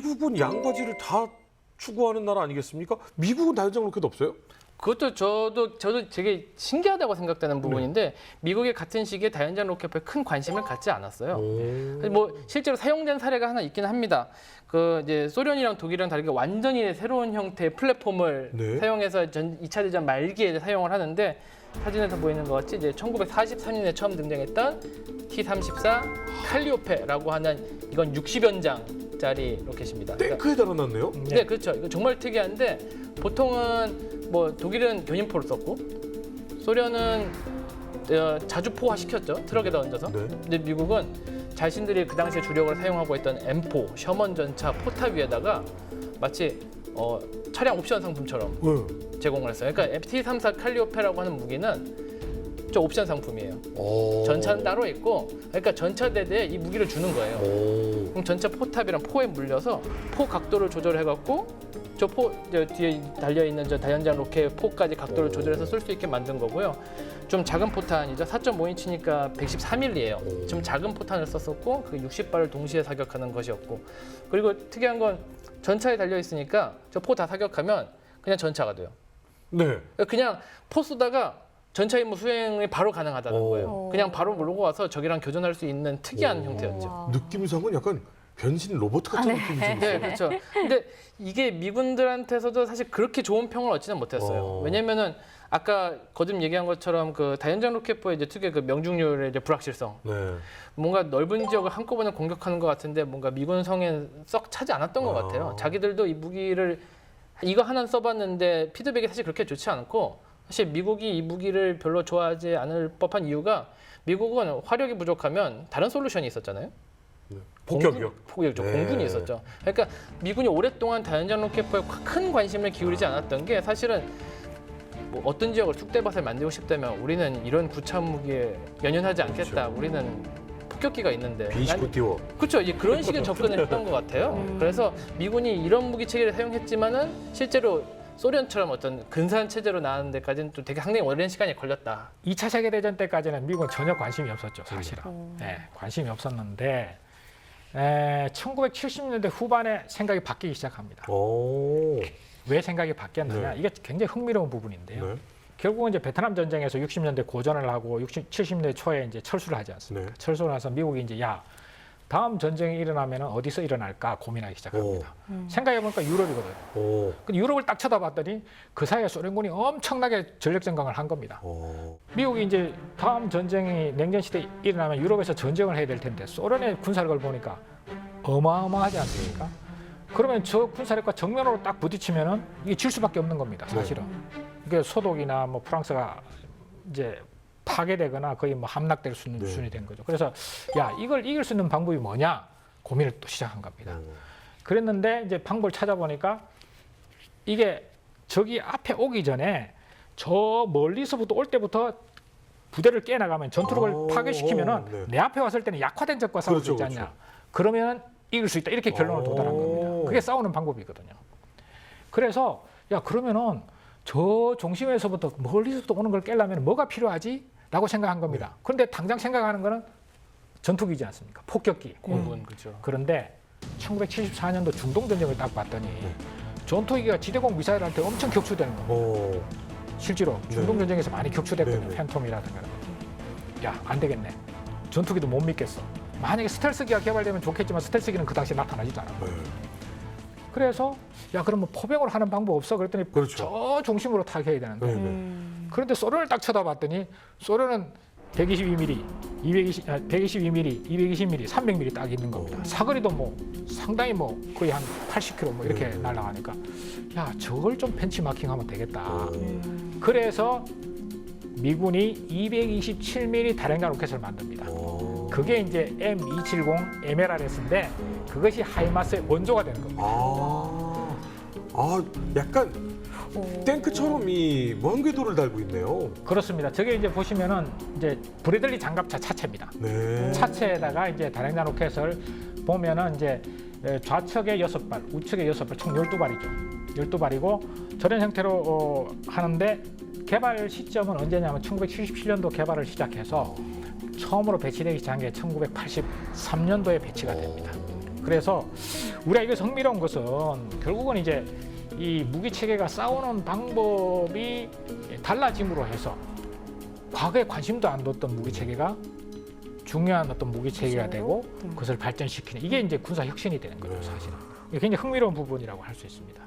미국은 양과지를 다 추구하는 나라 아니겠습니까? 미국은 다연장 로켓 없어요? 그것도 저도 되게 신기하다고 생각되는 부분인데 미국이 같은 시기에 다연장 로켓에 큰 관심을 갖지 않았어요. 뭐 실제로 사용된 사례가 하나 있긴 합니다. 그 이제 소련이랑 독일이랑 다르게 완전히 새로운 형태의 플랫폼을 네. 사용해서 2차 대전 말기에 사용을 하는데 사진에서 보이는 것 같이 이제 1943년에 처음 등장했던 T-34 칼리오페라고 하는 이건 60연장짜리 로켓입니다. 탱크에 달아놨네요. 네, 그렇죠. 이거 정말 특이한데 보통은 뭐 독일은 견인포를 썼고 소련은 자주포화 시켰죠. 트럭에다 얹어서. 네. 근데 미국은 자신들이 그 당시에 주력으로 사용하고 있던 M4 셔먼 전차 포탑 위에다가 마치 차량 옵션 상품처럼 네. 제공을 했어요. 그러니까 T-34 칼리오페라고 하는 무기는 저 옵션 상품이에요. 오. 전차는 따로 있고, 그러니까 전차 대대에 이 무기를 주는 거예요. 오. 그럼 전차 포탑이랑 포에 물려서 포 각도를 조절해갖고 저 뒤에 달려 있는 저 다연장 로켓 포까지 각도를 조절해서 쏠 수 있게 만든 거고요. 좀 작은 포탄이죠. 4.5인치니까 114mm예요. 좀 작은 포탄을 썼었고, 그 60발을 동시에 사격하는 것이었고, 그리고 특이한 건 전차에 달려 있으니까 저 포 다 사격하면 그냥 전차가 돼요. 네. 그냥 포 쏘다가 전차 임무 수행이 바로 가능하다는 오. 거예요. 그냥 바로 몰고 와서 적이랑 교전할 수 있는 특이한 형태였죠. 느낌상은 약간 변신 로봇 같은 느낌이 좀 네, 있어요. 그렇죠. 근데 이게 미군들한테서도 사실 그렇게 좋은 평을 얻지는 못했어요. 왜냐면은 아까 거듭 얘기한 것처럼 그 다연장 로켓포의 이제 특유의 그 명중률의 이제 불확실성. 네. 뭔가 넓은 지역을 한꺼번에 공격하는 것 같은데 뭔가 미군 성엔 썩 차지 않았던 것 같아요. 자기들도 이 무기를 이거 하나 써봤는데 피드백이 사실 그렇게 좋지 않고 사실 미국이 이 무기를 별로 좋아하지 않을 법한 이유가 미국은 화력이 부족하면 다른 솔루션이 있었잖아요. 폭격이요? 폭격이죠. 네. 공군이 있었죠. 그러니까 미군이 오랫동안 다연장 로켓포에 큰 관심을 기울이지 않았던 게 사실은 뭐 어떤 지역을 쑥대밭을 만들고 싶다면 우리는 이런 구차 무기에 연연하지 않겠다. 그렇죠. 우리는 폭격기가 있는데. B29 띄워. 그렇죠. 이제 그런 식의 접근을 했던 것 같아요. 그래서 미군이 이런 무기 체계를 사용했지만은 실제로 소련처럼 어떤 근사한 체제로 나가는 데까지는 또 되게 상당히 오랜 시간이 걸렸다. 2차 세계대전 때까지는 미국은 전혀 관심이 없었죠, 사실은. 네, 관심이 없었는데 1970년대 후반에 생각이 바뀌기 시작합니다. 오. 왜 생각이 바뀌었느냐? 네. 이게 굉장히 흥미로운 부분인데요. 네. 결국은 이제 베트남 전쟁에서 60년대 고전을 하고 70년대 초에 이제 철수를 하지 않습니까? 네. 철수를 해서 미국이 이제 다음 전쟁이 일어나면 어디서 일어날까 고민하기 시작합니다. 생각해보니까 유럽이거든요. 오. 근데 유럽을 딱 쳐다봤더니 그 사이에 소련군이 엄청나게 전력 증강을 한 겁니다. 오. 미국이 이제 다음 전쟁이 냉전 시대 일어나면 유럽에서 전쟁을 해야 될 텐데 소련의 군사력을 보니까 어마어마하지 않습니까? 그러면 저 군사력과 정면으로 딱 부딪히면은 이게 질 수밖에 없는 겁니다, 사실은. 이게 소독이나 뭐 프랑스가 이제 파괴되거나 거의 뭐 함락될 수 있는 수준이 된 거죠. 그래서 이걸 이길 수 있는 방법이 뭐냐 고민을 또 시작한 겁니다. 그랬는데 이제 방법을 찾아보니까 이게 저기 앞에 오기 전에 저 멀리서부터 올 때부터 부대를 깨나가면 전투력을 파괴시키면은 네. 내 앞에 왔을 때는 약화된 적과 싸울 수 있지 그렇죠, 않냐. 그러면 이길 수 있다. 이렇게 결론을 도달한 겁니다. 그게 싸우는 방법이거든요. 그래서 그러면은 저 중심에서부터 멀리서부터 오는 걸 깨려면 뭐가 필요하지? 라고 생각한 겁니다. 그런데 당장 생각하는 거는 전투기지 않습니까? 폭격기. 공군 그렇죠. 그런데 1974년도 중동전쟁을 딱 봤더니 전투기가 지대공 미사일한테 엄청 격추되는 겁니다. 오. 실제로 중동전쟁에서 많이 격추됐거든요. 네, 네. 팬톰이라든가. 안 되겠네. 전투기도 못 믿겠어. 만약에 스텔스기가 개발되면 좋겠지만 스텔스기는 그 당시에 나타나지도 않아. 네. 그래서 그러면 포병을 하는 방법 없어? 그랬더니 그렇죠. 저 중심으로 타격해야 되는데 네. 네. 그런데 소련을 딱 쳐다봤더니 소련은 122mm, 122mm, 220mm, 300mm 딱 있는 겁니다. 사거리도 뭐 상당히 뭐 거의 한 80km 뭐 이렇게 날아가니까 저걸 좀 벤치마킹하면 되겠다. 그래서 미군이 227mm 다량장 로켓을 만듭니다. 그게 이제 M270 MLRS인데 그것이 하이마스의 원조가 되는 겁니다. 약간 탱크처럼 이 먼 궤도를 달고 있네요. 그렇습니다. 저게 이제 보시면은 이제 브래들리 장갑차 차체입니다. 네. 차체에다가 이제 다량장 로켓을 보면은 이제 좌측에 6발, 우측에 6발, 총 12발이죠. 12발이고 저런 형태로 하는데 개발 시점은 언제냐면 1977년도 개발을 시작해서 처음으로 배치되기 시작한 게 1983년도에 배치가 됩니다. 그래서 우리가 여기서 흥미로운 것은 결국은 이제 이 무기 체계가 싸우는 방법이 달라짐으로 해서 과거에 관심도 안 뒀던 무기 체계가 중요한 어떤 무기 체계가 되고 그것을 발전시키는 이게 이제 군사 혁신이 되는 거죠, 사실은. 이게 굉장히 흥미로운 부분이라고 할 수 있습니다.